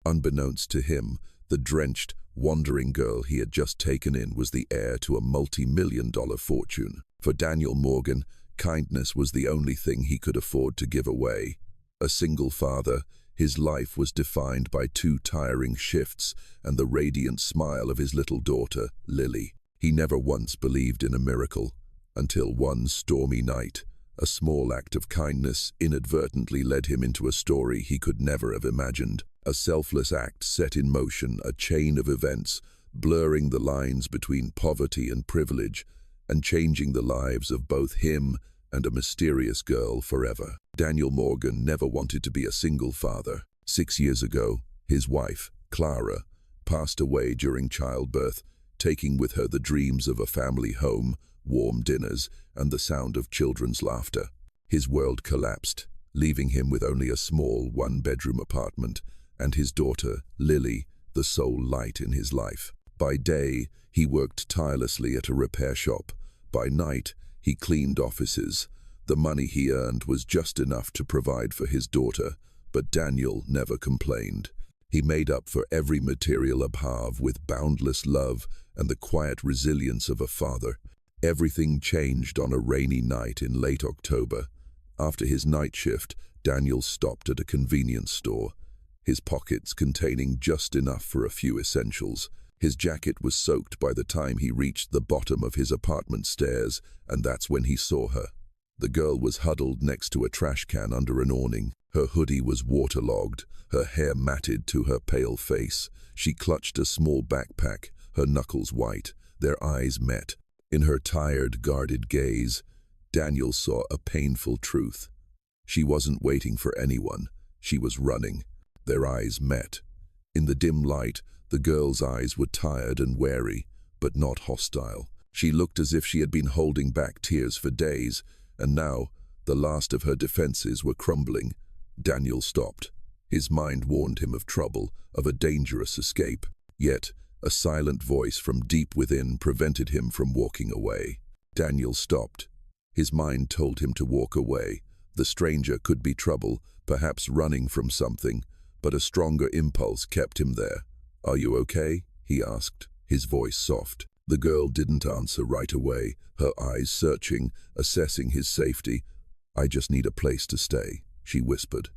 Unbeknownst to him, the drenched, wandering girl he had just taken in was the heir to a multi-million-dollar fortune. For Daniel Morgan, kindness was the only thing he could afford to give away. A single father, his life was defined by 2 tiring shifts and the radiant smile of his little daughter, Lily. He never once believed in a miracle, until one stormy night, a small act of kindness inadvertently led him into a story he could never have imagined. A selfless act set in motion a chain of events, blurring the lines between poverty and privilege, and changing the lives of both him and a mysterious girl forever. Daniel Morgan never wanted to be a single father. 6 years ago, his wife, Clara, passed away during childbirth, taking with her the dreams of a family home, warm dinners, and the sound of children's laughter. His world collapsed, leaving him with only a small 1-bedroom apartment, and his daughter, Lily, the sole light in his life. By day, he worked tirelessly at a repair shop. By night, he cleaned offices. The money he earned was just enough to provide for his daughter, but Daniel never complained. He made up for every material abhorrence with boundless love and the quiet resilience of a father. Everything changed on a rainy night in late October. After his night shift, Daniel stopped at a convenience store, his pockets containing just enough for a few essentials. His jacket was soaked by the time he reached the bottom of his apartment stairs, and that's when he saw her. The girl was huddled next to a trash can under an awning. Her hoodie was waterlogged, her hair matted to her pale face. She clutched a small backpack, her knuckles white. Their eyes met. In her tired, guarded gaze, Daniel saw a painful truth. She wasn't waiting for anyone. She was running. Their eyes met. In the dim light, the girl's eyes were tired and wary, but not hostile. She looked as if she had been holding back tears for days, and now the last of her defenses were crumbling. Daniel stopped. His mind warned him of trouble, of a dangerous escape. Yet, a silent voice from deep within prevented him from walking away. Daniel stopped. His mind told him to walk away. The stranger could be trouble, perhaps running from something, but a stronger impulse kept him there. "Are you okay?" he asked, his voice soft. The girl didn't answer right away, her eyes searching, assessing his safety. "I just need a place to stay," she whispered.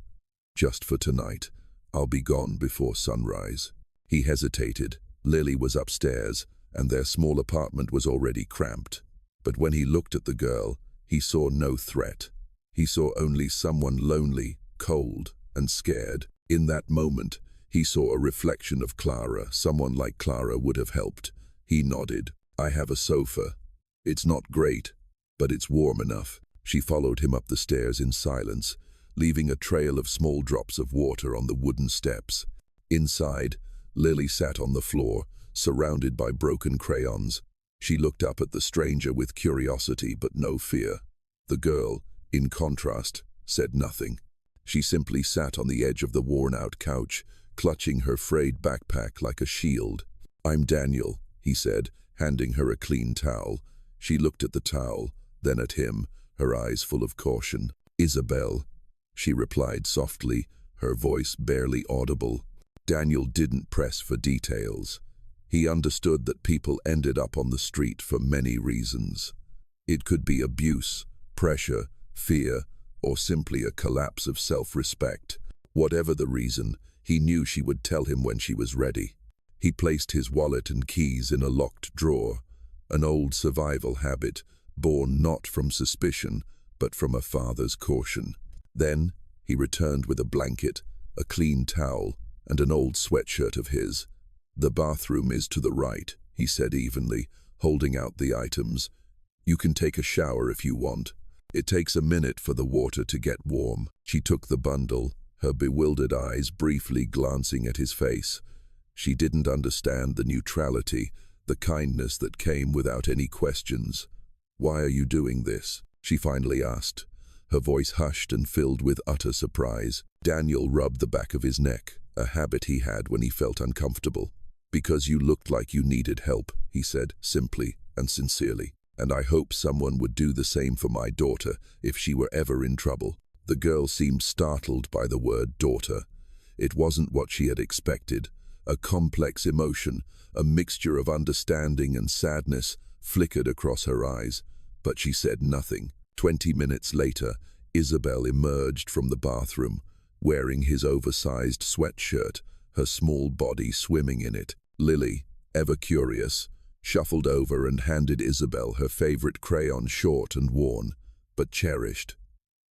"Just for tonight. I'll be gone before sunrise." He hesitated. Lily was upstairs, and their small apartment was already cramped. But when he looked at the girl, he saw no threat. He saw only someone lonely, cold, and scared. In that moment, he saw a reflection of Clara. Someone like Clara would have helped. He nodded. "I have a sofa. It's not great, but it's warm enough." She followed him up the stairs in silence, leaving a trail of small drops of water on the wooden steps. Inside, Lily sat on the floor, surrounded by broken crayons. She looked up at the stranger with curiosity but no fear. The girl, in contrast, said nothing. She simply sat on the edge of the worn-out couch, clutching her frayed backpack like a shield. "I'm Daniel," he said, handing her a clean towel. She looked at the towel, then at him, her eyes full of caution. "Isabel," she replied softly, her voice barely audible. Daniel didn't press for details. He understood that people ended up on the street for many reasons. It could be abuse, pressure, fear, or simply a collapse of self-respect. Whatever the reason, he knew she would tell him when she was ready. He placed his wallet and keys in a locked drawer, an old survival habit, born not from suspicion, but from a father's caution. Then, he returned with a blanket, a clean towel, and an old sweatshirt of his. "The bathroom is to the right," he said evenly, holding out the items. "You can take a shower if you want. It takes a minute for the water to get warm." She took the bundle, her bewildered eyes briefly glancing at his face. She didn't understand the neutrality, the kindness that came without any questions. "Why are you doing this?" she finally asked, her voice hushed and filled with utter surprise. Daniel rubbed the back of his neck, a habit he had when he felt uncomfortable. "Because you looked like you needed help," he said, simply and sincerely. "And I hope someone would do the same for my daughter if she were ever in trouble." The girl seemed startled by the word daughter. It wasn't what she had expected. A complex emotion, a mixture of understanding and sadness, flickered across her eyes, but she said nothing. 20 minutes later, Isabel emerged from the bathroom, wearing his oversized sweatshirt, her small body swimming in it. Lily, ever curious, shuffled over and handed Isabel her favorite crayon, short and worn, but cherished.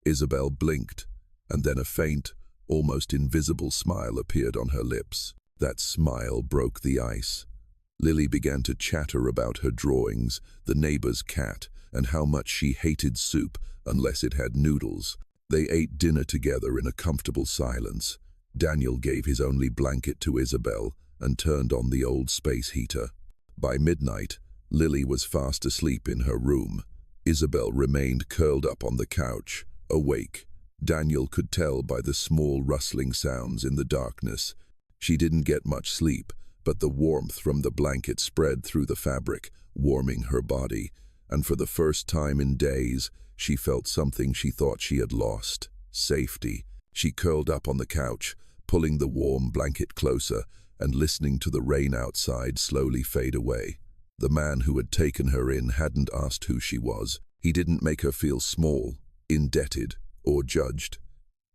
Isabel blinked, and then a faint, almost invisible smile appeared on her lips. That smile broke the ice. Lily began to chatter about her drawings, the neighbor's cat, and how much she hated soup unless it had noodles. They ate dinner together in a comfortable silence. Daniel gave his only blanket to Isabel and turned on the old space heater. By midnight, Lily was fast asleep in her room. Isabel remained curled up on the couch, awake. Daniel could tell by the small rustling sounds in the darkness. She didn't get much sleep, but the warmth from the blanket spread through the fabric, warming her body, and for the first time in days, she felt something she thought she had lost: safety. She curled up on the couch, pulling the warm blanket closer and listening to the rain outside slowly fade away. The man who had taken her in hadn't asked who she was. He didn't make her feel small, indebted, or judged.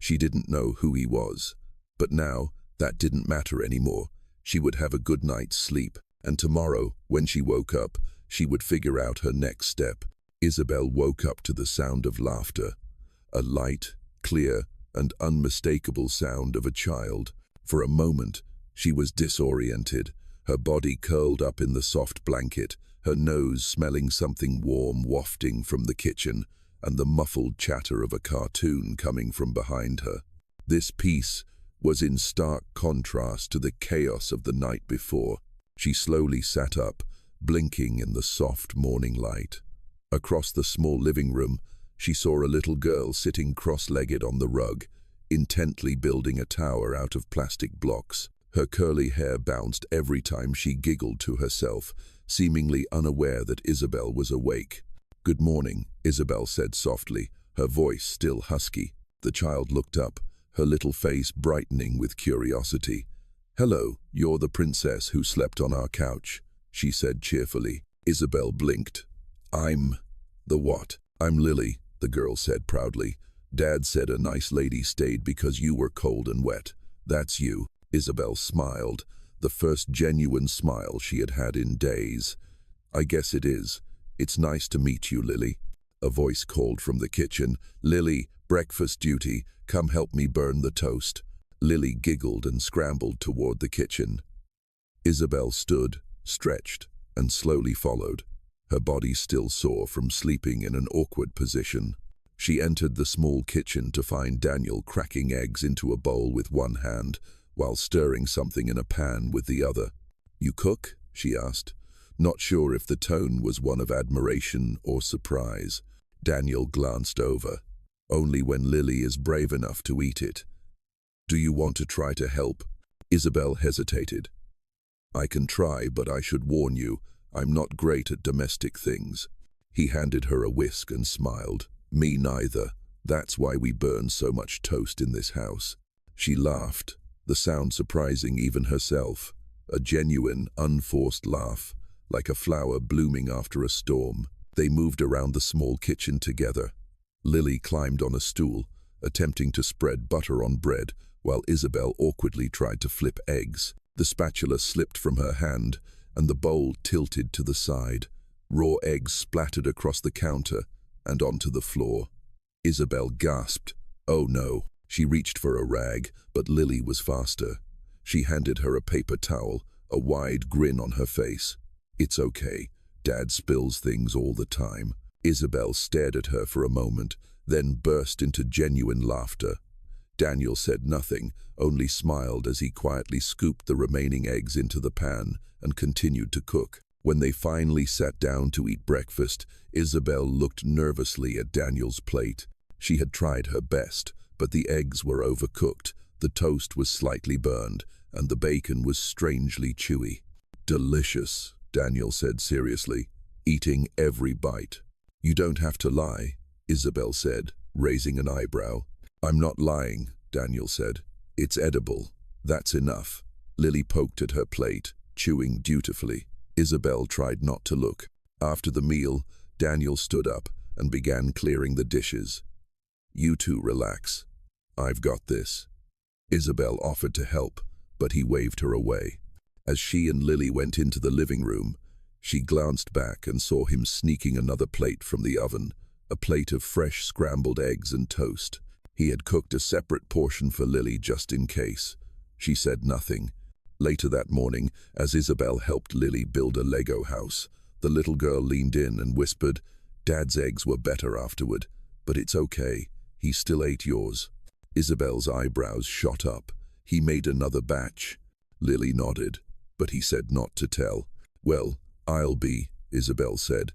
She didn't know who he was. But now, that didn't matter anymore. She would have a good night's sleep, and tomorrow, when she woke up, she would figure out her next step. Isabel woke up to the sound of laughter, a light, clear, and unmistakable sound of a child. For a moment, she was disoriented, her body curled up in the soft blanket, her nose smelling something warm wafting from the kitchen, and the muffled chatter of a cartoon coming from behind her. This peace was in stark contrast to the chaos of the night before. She slowly sat up, blinking in the soft morning light. Across the small living room, she saw a little girl sitting cross-legged on the rug, intently building a tower out of plastic blocks. Her curly hair bounced every time she giggled to herself, seemingly unaware that Isabel was awake. "Good morning," Isabel said softly, her voice still husky. The child looked up, her little face brightening with curiosity. "Hello, you're the princess who slept on our couch," she said cheerfully. Isabel blinked. "I'm the what?" "I'm Lily," the girl said proudly. "Dad said a nice lady stayed because you were cold and wet. That's you." Isabel smiled, the first genuine smile she had had in days. "I guess it is. It's nice to meet you, Lily." A voice called from the kitchen, "Lily, breakfast duty, come help me burn the toast." Lily giggled and scrambled toward the kitchen. Isabel stood, stretched, and slowly followed, her body still sore from sleeping in an awkward position. She entered the small kitchen to find Daniel cracking eggs into a bowl with one hand, while stirring something in a pan with the other. "You cook?" she asked, not sure if the tone was one of admiration or surprise. Daniel glanced over. "Only when Lily is brave enough to eat it." "Do you want to try to help?" Isabel hesitated. "I can try, but I should warn you, I'm not great at domestic things." He handed her a whisk and smiled. "Me neither. That's why we burn so much toast in this house." She laughed, the sound surprising even herself, a genuine, unforced laugh, like a flower blooming after a storm. They moved around the small kitchen together. Lily climbed on a stool, attempting to spread butter on bread, while Isabel awkwardly tried to flip eggs. The spatula slipped from her hand, and the bowl tilted to the side. Raw eggs splattered across the counter and onto the floor. Isabel gasped. "Oh no." She reached for a rag, but Lily was faster. She handed her a paper towel, a wide grin on her face. "It's okay. Dad spills things all the time." Isabel stared at her for a moment, then burst into genuine laughter. Daniel said nothing, only smiled as he quietly scooped the remaining eggs into the pan and continued to cook. When they finally sat down to eat breakfast, Isabel looked nervously at Daniel's plate. She had tried her best, but the eggs were overcooked, the toast was slightly burned, and the bacon was strangely chewy. "Delicious," Daniel said seriously, eating every bite. "You don't have to lie," Isabel said, raising an eyebrow. "I'm not lying," Daniel said. "It's edible." That's enough. Lily poked at her plate, chewing dutifully. Isabel tried not to look. After the meal, Daniel stood up and began clearing the dishes. You two relax. I've got this. Isabel offered to help, but he waved her away. As she and Lily went into the living room, she glanced back and saw him sneaking another plate from the oven, a plate of fresh scrambled eggs and toast. He had cooked a separate portion for Lily just in case. She said nothing. Later that morning, as Isabel helped Lily build a Lego house, the little girl leaned in and whispered, "Dad's eggs were better afterward, but it's okay. He still ate yours." Isabel's eyebrows shot up. He made another batch. Lily nodded, but he said not to tell. "Well, I'll be," Isabel said.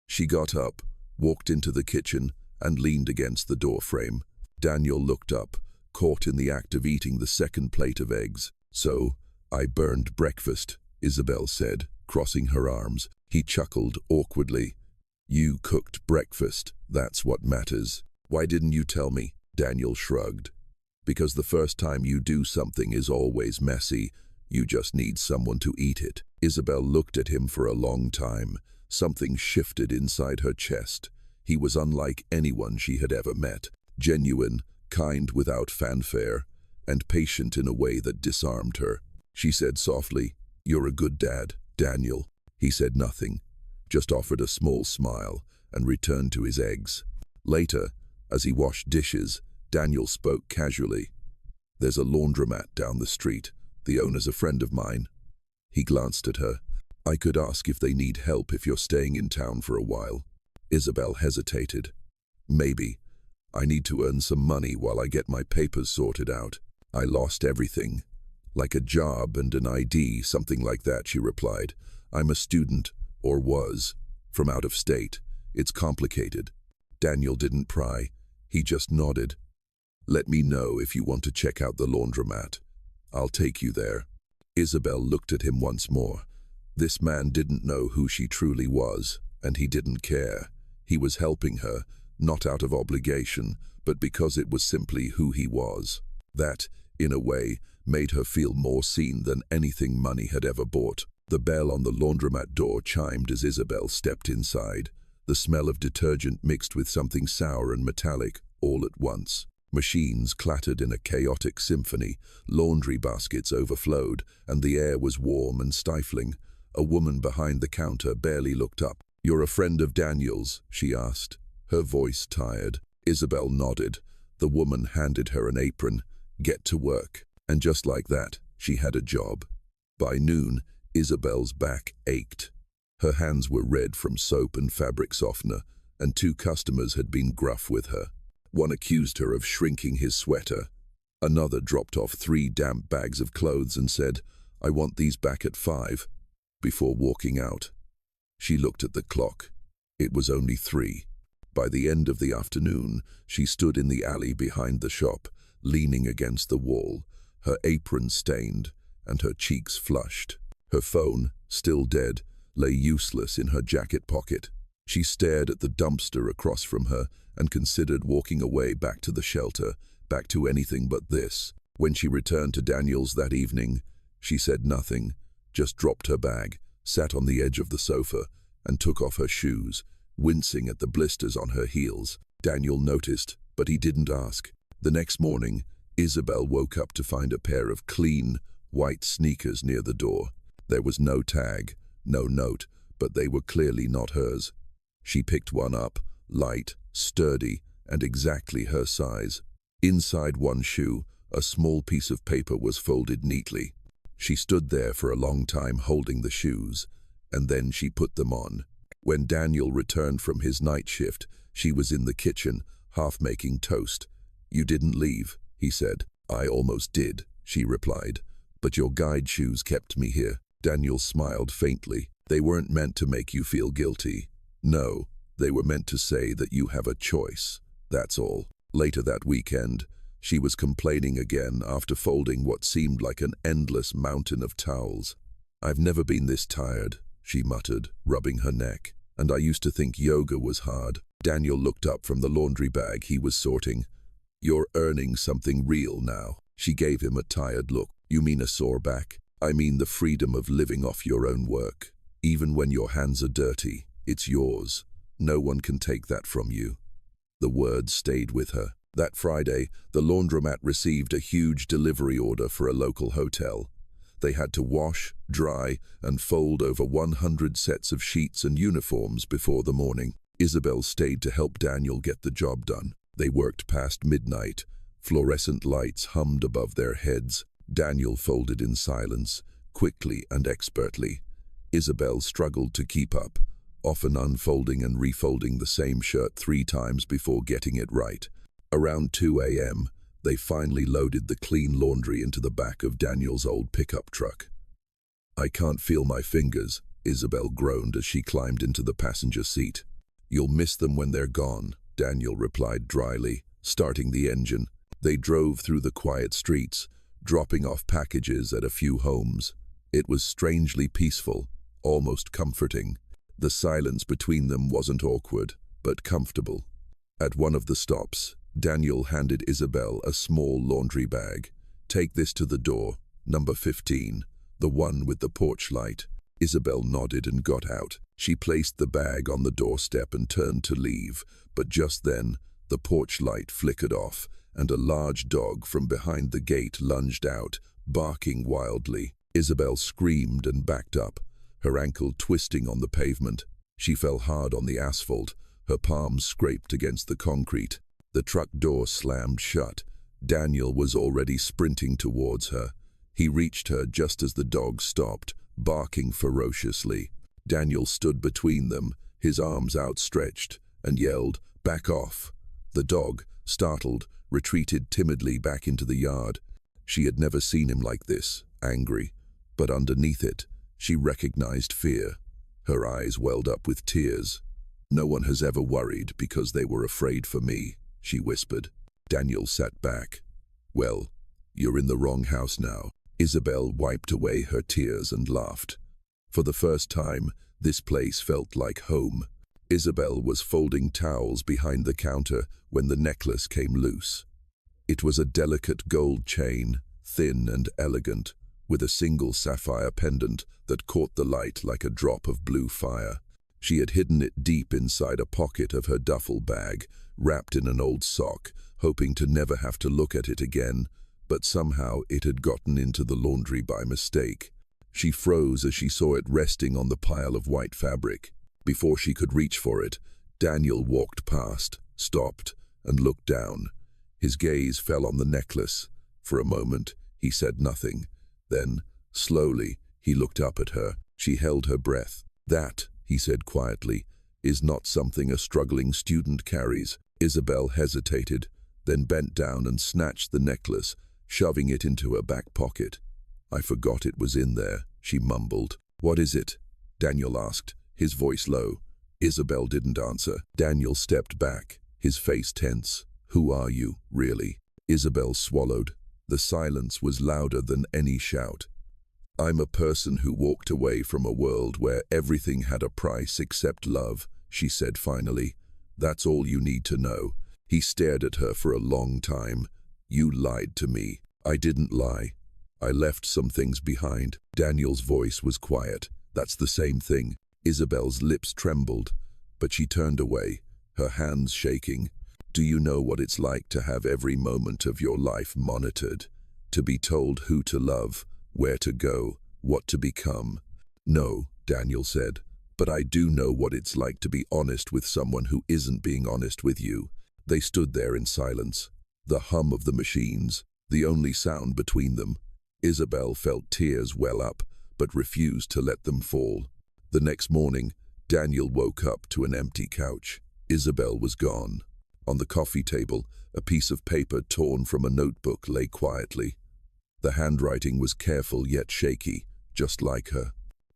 She got up, walked into the kitchen, and leaned against the doorframe. Daniel looked up, caught in the act of eating the second plate of eggs. "So, I burned breakfast," Isabel said, crossing her arms. He chuckled awkwardly. "You cooked breakfast, that's what matters. Why didn't you tell me?" Daniel shrugged. "Because the first time you do something is always messy. You just need someone to eat it." Isabel looked at him for a long time. Something shifted inside her chest. He was unlike anyone she had ever met. Genuine, kind without fanfare, and patient in a way that disarmed her. She said softly, "You're a good dad, Daniel." He said nothing, just offered a small smile and returned to his eggs. Later, as he washed dishes, Daniel spoke casually. "There's a laundromat down the street. The owner's a friend of mine." He glanced at her. "I could ask if they need help if you're staying in town for a while." Isabel hesitated. "Maybe. I need to earn some money while I get my papers sorted out. I lost everything. Like a job and an ID, something like that," she replied. "I'm a student, or was, from out of state. It's complicated." Daniel didn't pry. He just nodded. "Let me know if you want to check out the laundromat. I'll take you there." Isabel looked at him once more. This man didn't know who she truly was, and he didn't care. He was helping her, not out of obligation, but because it was simply who he was. That, in a way, made her feel more seen than anything money had ever bought. The bell on the laundromat door chimed as Isabel stepped inside. The smell of detergent mixed with something sour and metallic, all at once. Machines clattered in a chaotic symphony, laundry baskets overflowed, and the air was warm and stifling. A woman behind the counter barely looked up. "You're a friend of Daniel's?" she asked, her voice tired. Isabel nodded. The woman handed her an apron. "Get to work." And just like that, she had a job. By noon, Isabel's back ached. Her hands were red from soap and fabric softener, and 2 customers had been gruff with her. One accused her of shrinking his sweater. Another dropped off 3 damp bags of clothes and said, "I want these back at 5, before walking out. She looked at the clock. It was only 3. By the end of the afternoon, she stood in the alley behind the shop, leaning against the wall, her apron stained and her cheeks flushed. Her phone, still dead, lay useless in her jacket pocket. She stared at the dumpster across from her and considered walking away back to the shelter, back to anything but this. When she returned to Daniel's that evening, she said nothing, just dropped her bag, sat on the edge of the sofa, and took off her shoes, wincing at the blisters on her heels. Daniel noticed, but he didn't ask. The next morning, Isabel woke up to find a pair of clean, white sneakers near the door. There was no tag, no note, but they were clearly not hers. She picked one up, light, sturdy, and exactly her size. Inside one shoe, a small piece of paper was folded neatly. She stood there for a long time holding the shoes, and then she put them on. When Daniel returned from his night shift, she was in the kitchen, half making toast. "You didn't leave," he said. "I almost did," she replied, "but your guide shoes kept me here." Daniel smiled faintly. "They weren't meant to make you feel guilty. No, they were meant to say that you have a choice. That's all." Later that weekend, she was complaining again after folding what seemed like an endless mountain of towels. "I've never been this tired," she muttered, rubbing her neck. "And I used to think yoga was hard." Daniel looked up from the laundry bag he was sorting. "You're earning something real now." She gave him a tired look. You mean a sore back? I mean the freedom of living off your own work. Even when your hands are dirty, it's yours. No one can take that from you. The words stayed with her. That Friday, the laundromat received a huge delivery order for a local hotel. They had to wash, dry, and fold over 100 sets of sheets and uniforms before the morning. Isabel stayed to help Daniel get the job done. They worked past midnight. Fluorescent lights hummed above their heads. Daniel folded in silence, quickly and expertly. Isabel struggled to keep up, often unfolding and refolding the same shirt 3 times before getting it right. Around 2 a.m., they finally loaded the clean laundry into the back of Daniel's old pickup truck. I can't feel my fingers, Isabel groaned as she climbed into the passenger seat. You'll miss them when they're gone, Daniel replied dryly, starting the engine. They drove through the quiet streets, dropping off packages at a few homes. It was strangely peaceful, almost comforting. The silence between them wasn't awkward, but comfortable. At one of the stops, Daniel handed Isabel a small laundry bag. Take this to the door, number 15, the one with the porch light. Isabel nodded and got out. She placed the bag on the doorstep and turned to leave, but just then, the porch light flickered off, and a large dog from behind the gate lunged out, barking wildly. Isabel screamed and backed up, her ankle twisting on the pavement. She fell hard on the asphalt, her palms scraped against the concrete. The truck door slammed shut. Daniel was already sprinting towards her. He reached her just as the dog stopped, barking ferociously. Daniel stood between them, his arms outstretched, and yelled, "Back off!" The dog, startled, retreated timidly back into the yard. She had never seen him like this, angry, but underneath it, she recognized fear. Her eyes welled up with tears. "No one has ever worried because they were afraid for me," she whispered. Daniel sat back. "Well, you're in the wrong house now." Isabel wiped away her tears and laughed. For the first time, this place felt like home. Isabel was folding towels behind the counter when the necklace came loose. It was a delicate gold chain, thin and elegant, with a single sapphire pendant that caught the light like a drop of blue fire. She had hidden it deep inside a pocket of her duffel bag, wrapped in an old sock, hoping to never have to look at it again, but somehow it had gotten into the laundry by mistake. She froze as she saw it resting on the pile of white fabric. Before she could reach for it, Daniel walked past, stopped, and looked down. His gaze fell on the necklace. For a moment, he said nothing. Then, slowly, he looked up at her. She held her breath. "That," he said quietly, "is not something a struggling student carries." Isabel hesitated, then bent down and snatched the necklace, shoving it into her back pocket. "I forgot it was in there," she mumbled. "What is it?" Daniel asked, his voice low. Isabel didn't answer. Daniel stepped back, his face tense. "Who are you, really?" Isabel swallowed. The silence was louder than any shout. "I'm a person who walked away from a world where everything had a price except love," she said finally. "That's all you need to know." He stared at her for a long time. "You lied to me." "I didn't lie. I left some things behind." Daniel's voice was quiet. "That's the same thing." Isabel's lips trembled, but she turned away, her hands shaking. "Do you know what it's like to have every moment of your life monitored? To be told who to love, where to go, what to become?" "No," Daniel said, "but I do know what it's like to be honest with someone who isn't being honest with you." They stood there in silence, the hum of the machines, the only sound between them. Isabel felt tears well up, but refused to let them fall. The next morning, Daniel woke up to an empty couch. Isabel was gone. On the coffee table, a piece of paper torn from a notebook lay quietly. The handwriting was careful yet shaky, just like her.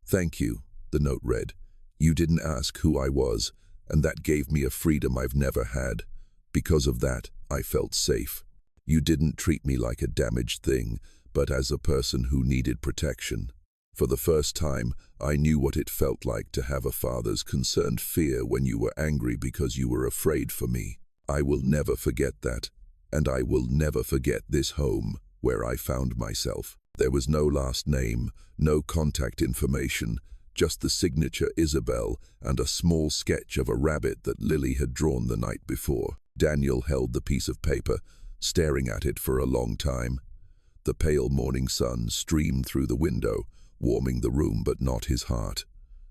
"Thank you," the note read. "You didn't ask who I was, and that gave me a freedom I've never had. Because of that, I felt safe. You didn't treat me like a damaged thing, but as a person who needed protection. For the first time, I knew what it felt like to have a father's concerned fear when you were angry because you were afraid for me. I will never forget that, and I will never forget this home." where I found myself. There was no last name, no contact information, just the signature Isabel and a small sketch of a rabbit that Lily had drawn the night before. Daniel held the piece of paper, staring at it for a long time. The pale morning sun streamed through the window, warming the room but not his heart.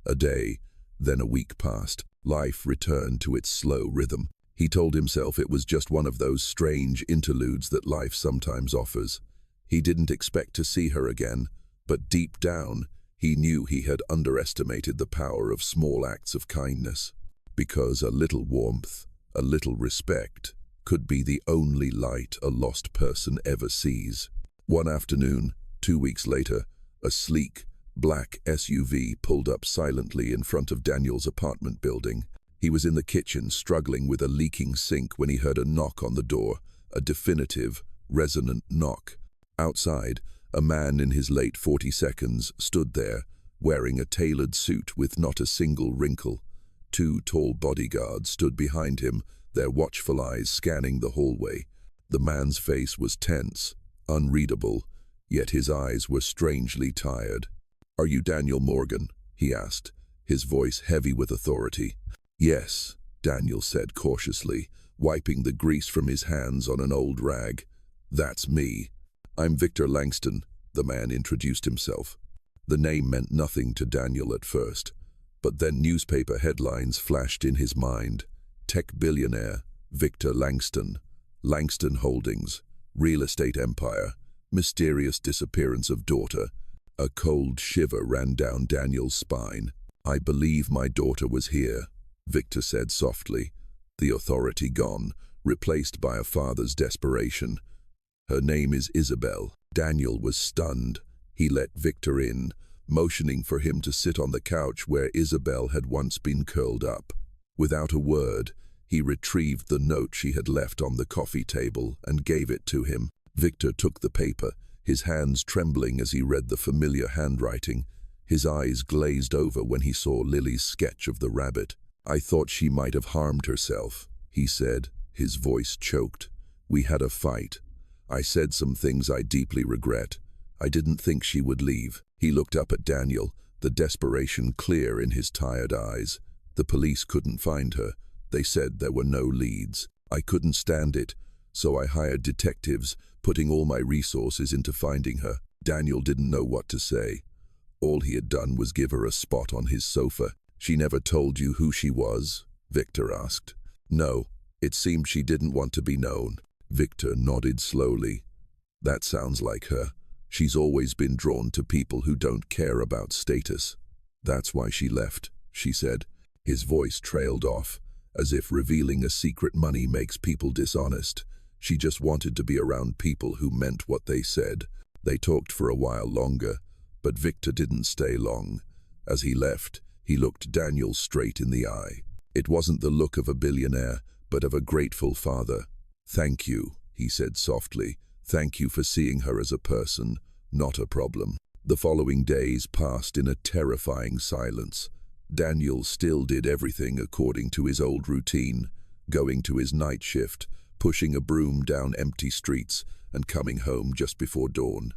A day, then a week passed. Life returned to its slow rhythm. He told himself it was just one of those strange interludes that life sometimes offers. He didn't expect to see her again, but deep down, he knew he had underestimated the power of small acts of kindness. Because a little warmth, a little respect, could be the only light a lost person ever sees. One afternoon, 2 weeks later, a sleek, black SUV pulled up silently in front of Daniel's apartment building. He was in the kitchen, struggling with a leaking sink when he heard a knock on the door, a definitive, resonant knock. Outside, a man in his late 42s stood there, wearing a tailored suit with not a single wrinkle. 2 tall bodyguards stood behind him, their watchful eyes scanning the hallway. The man's face was tense, unreadable, yet his eyes were strangely tired. "Are you Daniel Morgan?" he asked, his voice heavy with authority. "Yes," Daniel said cautiously, wiping the grease from his hands on an old rag. "That's me. I'm Victor Langston," the man introduced himself. The name meant nothing to Daniel at first, but then newspaper headlines flashed in his mind. Tech billionaire, Victor Langston, Langston Holdings, real estate empire, mysterious disappearance of daughter. A cold shiver ran down Daniel's spine. "I believe my daughter was here," Victor said softly, the authority gone, replaced by a father's desperation. "Her name is Isabel." Daniel was stunned. He let Victor in, motioning for him to sit on the couch where Isabel had once been curled up. Without a word, he retrieved the note she had left on the coffee table and gave it to him. Victor took the paper, his hands trembling as he read the familiar handwriting. His eyes glazed over when he saw Lily's sketch of the rabbit. "I thought she might have harmed herself," he said, his voice choked. "We had a fight. I said some things I deeply regret. I didn't think she would leave." He looked up at Daniel, the desperation clear in his tired eyes. "The police couldn't find her. They said there were no leads. I couldn't stand it, so I hired detectives, putting all my resources into finding her." Daniel didn't know what to say. All he had done was give her a spot on his sofa. "She never told you who she was?" Victor asked. "No, it seemed she didn't want to be known." Victor nodded slowly. "That sounds like her. She's always been drawn to people who don't care about status. That's why she left," she said. His voice trailed off, as if revealing a secret money makes people dishonest. She just wanted to be around people who meant what they said. They talked for a while longer, but Victor didn't stay long. As he left, he looked Daniel straight in the eye. It wasn't the look of a billionaire, but of a grateful father. "Thank you," he said softly. "Thank you for seeing her as a person, not a problem." The following days passed in a terrifying silence. Daniel still did everything according to his old routine, going to his night shift, pushing a broom down empty streets, and coming home just before dawn.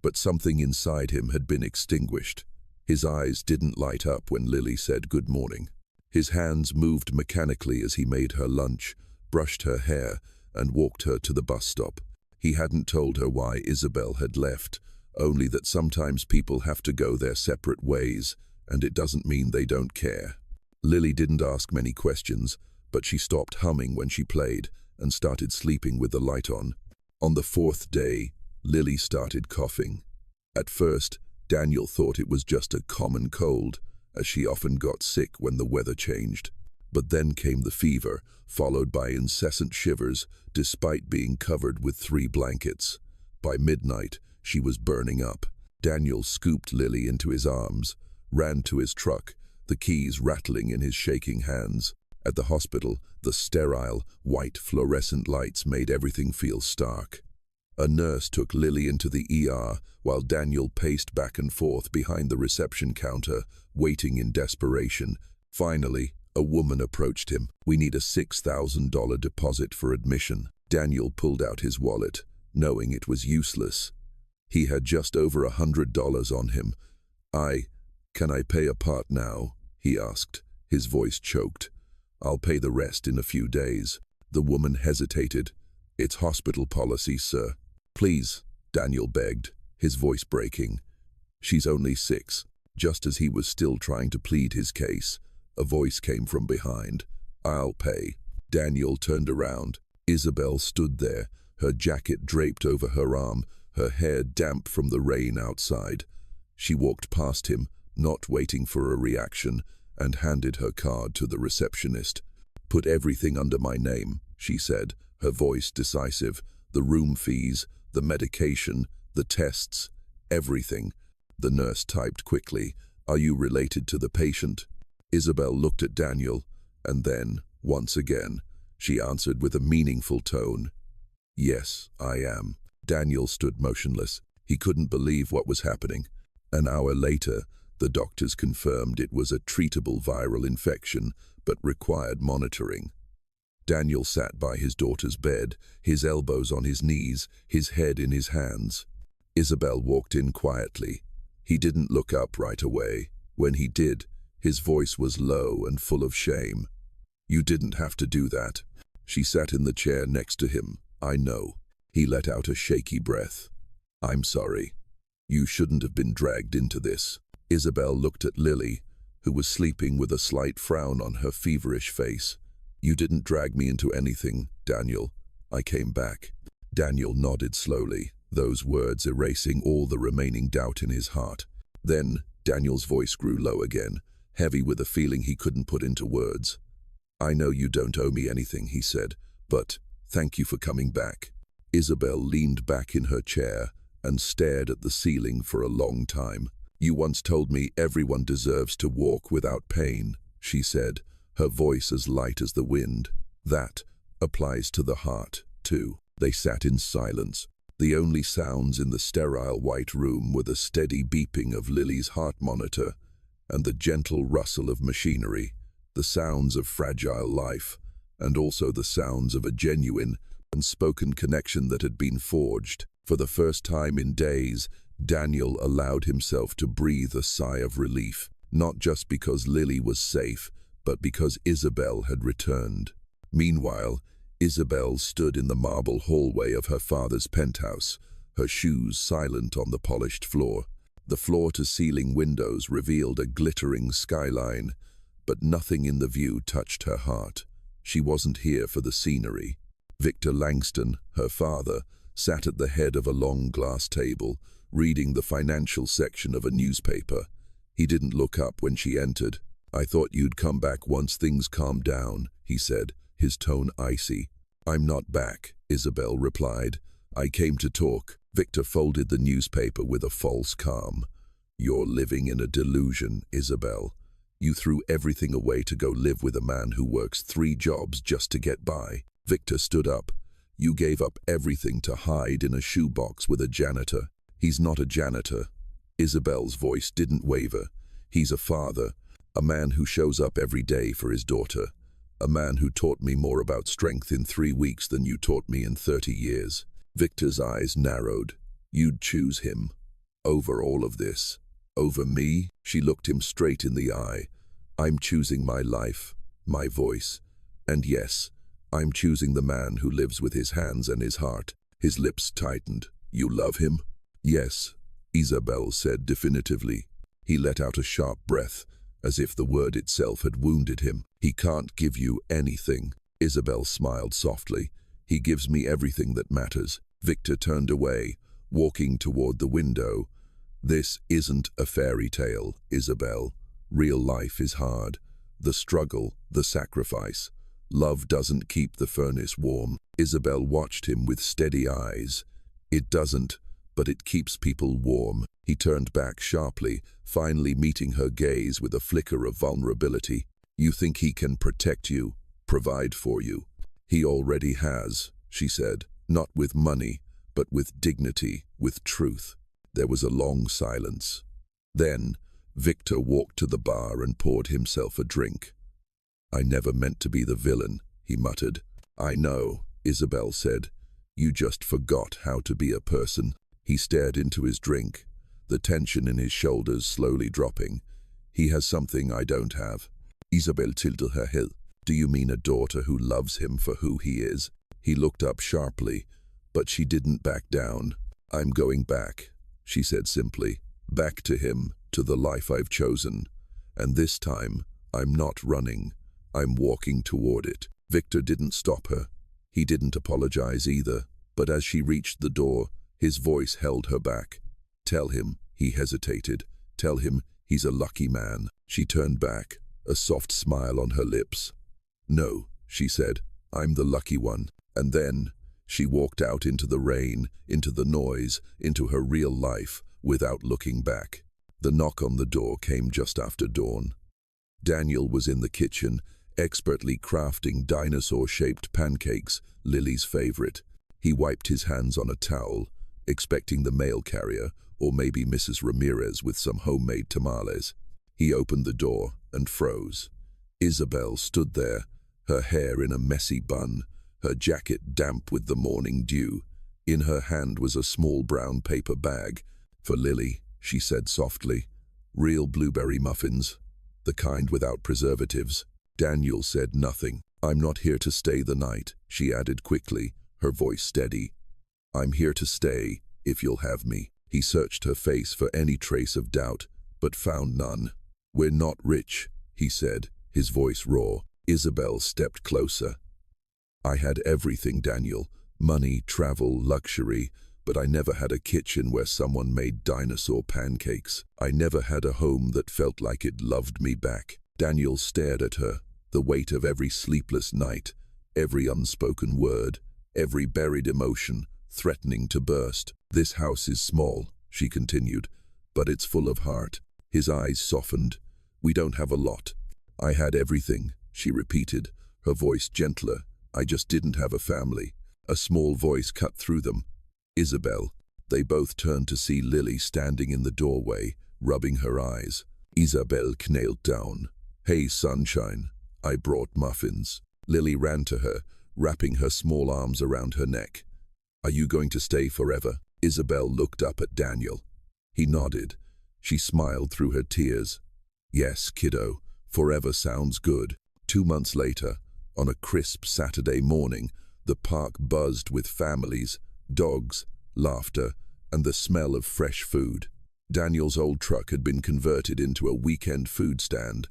But something inside him had been extinguished. His eyes didn't light up when Lily said good morning. His hands moved mechanically as he made her lunch, brushed her hair, and walked her to the bus stop. He hadn't told her why Isabel had left, only that sometimes people have to go their separate ways, and it doesn't mean they don't care. Lily didn't ask many questions, but she stopped humming when she played and started sleeping with the light on. On the 4th day, Lily started coughing. At first, Daniel thought it was just a common cold, as she often got sick when the weather changed. But then came the fever, followed by incessant shivers, despite being covered with 3 blankets. By midnight, she was burning up. Daniel scooped Lily into his arms, ran to his truck, the keys rattling in his shaking hands. At the hospital, the sterile, white fluorescent lights made everything feel stark. A nurse took Lily into the ER, while Daniel paced back and forth behind the reception counter, waiting in desperation. Finally, a woman approached him. "We need a $6,000 deposit for admission." Daniel pulled out his wallet. knowing it was useless. He had just over $100 on him. Can I pay a part now?" he asked, his voice choked. "I'll pay the rest in a few days." The woman hesitated. "It's hospital policy, sir." "Please," Daniel begged, his voice breaking. "She's only 6. Just as he was still trying to plead his case, a voice came from behind. "I'll pay." Daniel turned around. Isabel stood there, her jacket draped over her arm, her hair damp from the rain outside. She walked past him, not waiting for a reaction, and handed her card to the receptionist. "Put everything under my name," she said, her voice decisive. "The room fees, the medication, the tests, everything." The nurse typed quickly, "Are you related to the patient?" Isabel looked at Daniel, and then, once again, she answered with a meaningful tone, "Yes, I am." Daniel stood motionless. He couldn't believe what was happening. An hour later, the doctors confirmed it was a treatable viral infection, but required monitoring. Daniel sat by his daughter's bed, his elbows on his knees, his head in his hands. Isabel walked in quietly. He didn't look up right away. When he did, his voice was low and full of shame. "You didn't have to do that." She sat in the chair next to him. "I know." He let out a shaky breath. "I'm sorry. You shouldn't have been dragged into this." Isabel looked at Lily, who was sleeping with a slight frown on her feverish face. "You didn't drag me into anything, Daniel. I came back." Daniel nodded slowly, those words erasing all the remaining doubt in his heart. Then Daniel's voice grew low again, heavy with a feeling he couldn't put into words. "I know you don't owe me anything," he said, "but thank you for coming back." Isabel leaned back in her chair and stared at the ceiling for a long time. "You once told me everyone deserves to walk without pain," she said, her voice as light as the wind. "That applies to the heart, too." They sat in silence. The only sounds in the sterile white room were the steady beeping of Lily's heart monitor and the gentle rustle of machinery, the sounds of fragile life, and also the sounds of a genuine, unspoken connection that had been forged. For the first time in days, Daniel allowed himself to breathe a sigh of relief, not just because Lily was safe, but because Isabel had returned. Meanwhile, Isabel stood in the marble hallway of her father's penthouse, her shoes silent on the polished floor. The floor-to-ceiling windows revealed a glittering skyline, but nothing in the view touched her heart. She wasn't here for the scenery. Victor Langston, her father, sat at the head of a long glass table, reading the financial section of a newspaper. He didn't look up when she entered. "I thought you'd come back once things calmed down," he said, his tone icy. "I'm not back," Isabel replied. "I came to talk." Victor folded the newspaper with a false calm. "You're living in a delusion, Isabel. You threw everything away to go live with a man who works 3 jobs just to get by." Victor stood up. "You gave up everything to hide in a shoebox with a janitor." "He's not a janitor." Isabel's voice didn't waver. "He's a father, a man who shows up every day for his daughter, a man who taught me more about strength in 3 weeks than you taught me in 30 years. Victor's eyes narrowed. "You'd choose him over all of this? Over me?" She looked him straight in the eye. "I'm choosing my life, my voice. And yes, I'm choosing the man who lives with his hands and his heart." His lips tightened. "You love him?" "Yes," Isabel said definitively. He let out a sharp breath, as if the word itself had wounded him. "He can't give you anything." Isabel smiled softly. "He gives me everything that matters." Victor turned away, walking toward the window. "This isn't a fairy tale, Isabel. Real life is hard. The struggle, the sacrifice. Love doesn't keep the furnace warm." Isabel watched him with steady eyes. "It doesn't, but it keeps people warm." He turned back sharply, finally meeting her gaze with a flicker of vulnerability. "You think he can protect you, provide for you?" "He already has," she said, "not with money, but with dignity, with truth." There was a long silence. Then, Victor walked to the bar and poured himself a drink. "I never meant to be the villain," he muttered. "I know," Isabel said. You just forgot how to be a person. He stared into his drink, the tension in his shoulders slowly dropping. He has something I don't have. Isabel tilted her head. Do you mean a daughter who loves him for who he is? He looked up sharply, but she didn't back down. I'm going back, she said simply. Back to him, to the life I've chosen. And this time, I'm not running. I'm walking toward it. Victor didn't stop her. He didn't apologize either, but as she reached the door, his voice held her back. Tell him, he hesitated. Tell him he's a lucky man. She turned back, a soft smile on her lips. No, she said, I'm the lucky one. And then she walked out into the rain, into the noise, into her real life, without looking back. The knock on the door came just after dawn. Daniel was in the kitchen, expertly crafting dinosaur-shaped pancakes, Lily's favorite. He wiped his hands on a towel, expecting the mail carrier, or maybe Mrs. Ramirez with some homemade tamales. He opened the door and froze. Isabel stood there, her hair in a messy bun, her jacket damp with the morning dew. In her hand was a small brown paper bag. For Lily, she said softly. Real blueberry muffins, the kind without preservatives. Daniel said nothing. I'm not here to stay the night, she added quickly, her voice steady. I'm here to stay, if you'll have me. He searched her face for any trace of doubt, but found none. We're not rich, he said, his voice raw. Isabel stepped closer. I had everything, Daniel. Money, travel, luxury, but I never had a kitchen where someone made dinosaur pancakes. I never had a home that felt like it loved me back. Daniel stared at her, the weight of every sleepless night, every unspoken word, every buried emotion, threatening to burst. This house is small, she continued, but it's full of heart. His eyes softened. We don't have a lot. I had everything, she repeated, her voice gentler. I just didn't have a family. A small voice cut through them. Isabel. They both turned to see Lily standing in the doorway, rubbing her eyes. Isabel knelt down. Hey, sunshine. I brought muffins. Lily ran to her, wrapping her small arms around her neck. Are you going to stay forever? Isabel looked up at Daniel. He nodded. She smiled through her tears. Yes, kiddo, forever sounds good. 2 months later, on a crisp Saturday morning, the park buzzed with families, dogs, laughter, and the smell of fresh food. Daniel's old truck had been converted into a weekend food stand.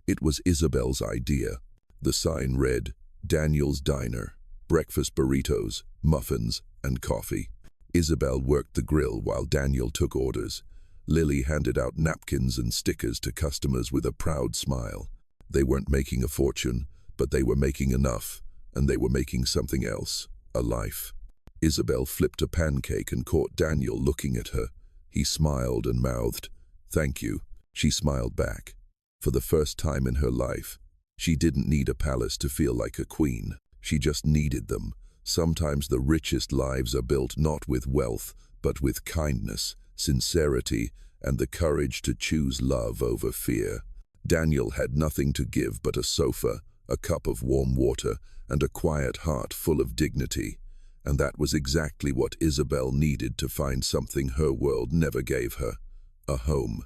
It was Isabel's idea. The sign read, Daniel's Diner, breakfast burritos, muffins, and coffee. Isabel worked the grill while Daniel took orders. Lily handed out napkins and stickers to customers with a proud smile. They weren't making a fortune, but they were making enough, and they were making something else, a life. Isabel flipped a pancake and caught Daniel looking at her. He smiled and mouthed, Thank you. She smiled back. For the first time in her life, she didn't need a palace to feel like a queen. She just needed them. Sometimes the richest lives are built not with wealth, but with kindness, sincerity, and the courage to choose love over fear. Daniel had nothing to give but a sofa, a cup of warm water, and a quiet heart full of dignity. And that was exactly what Isabel needed to find something her world never gave her, a home.